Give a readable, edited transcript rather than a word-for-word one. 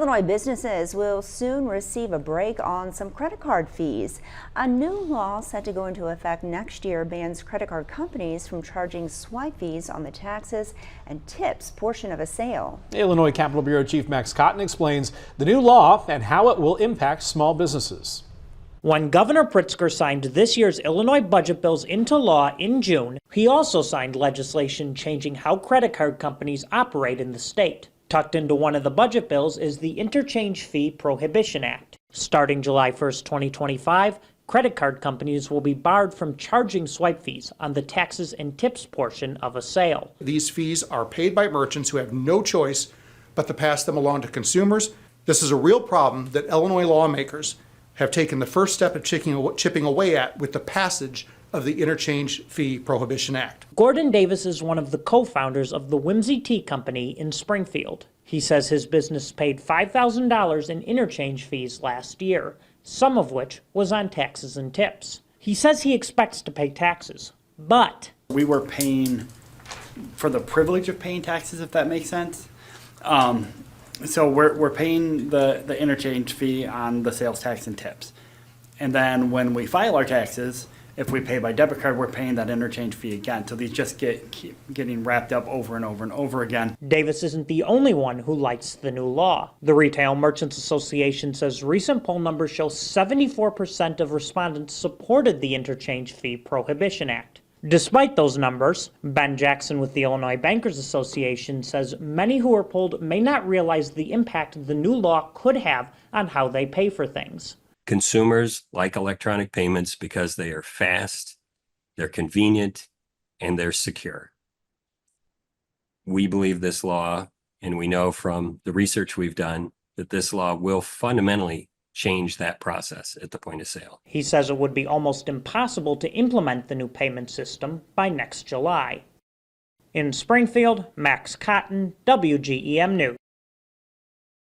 Illinois businesses will soon receive a break on some credit card fees. A new law set to go into effect next year bans credit card companies from charging swipe fees on the taxes and tips portion of a sale. Illinois Capitol Bureau Chief Max Cotton explains the new law and how it will impact small businesses. When Governor Pritzker signed this year's Illinois budget bills into law in June, he also signed legislation changing how credit card companies operate in the state. Tucked into one of the budget bills is the Interchange Fee Prohibition Act. Starting July 1st, 2025, credit card companies will be barred from charging swipe fees on the taxes and tips portion of a sale. These fees are paid by merchants who have no choice but to pass them along to consumers. This is a real problem that Illinois lawmakers have taken the first step of chipping away at with the passage of the Interchange Fee Prohibition Act. Gordon Davis is one of the co-founders of the Whimsy Tea Company in Springfield. He says his business paid $5,000 in interchange fees last year, some of which was on taxes and tips. He says he expects to pay taxes, but we were paying for the privilege of paying taxes, if that makes sense. So we're paying the interchange fee on the sales tax and tips. And then when we file our taxes, if we pay by debit card, we're paying that interchange fee again. So these just keep getting wrapped up over and over and over again. Davis isn't the only one who likes the new law. The Retail Merchants Association says recent poll numbers show 74% of respondents supported the Interchange Fee Prohibition Act. Despite those numbers, Ben Jackson with the Illinois Bankers Association says many who were polled may not realize the impact the new law could have on how they pay for things. Consumers like electronic payments because they are fast, they're convenient, and they're secure. We believe this law, and we know from the research we've done, that this law will fundamentally change that process at the point of sale. He says it would be almost impossible to implement the new payment system by next July. In Springfield, Max Cotton, WGEM News.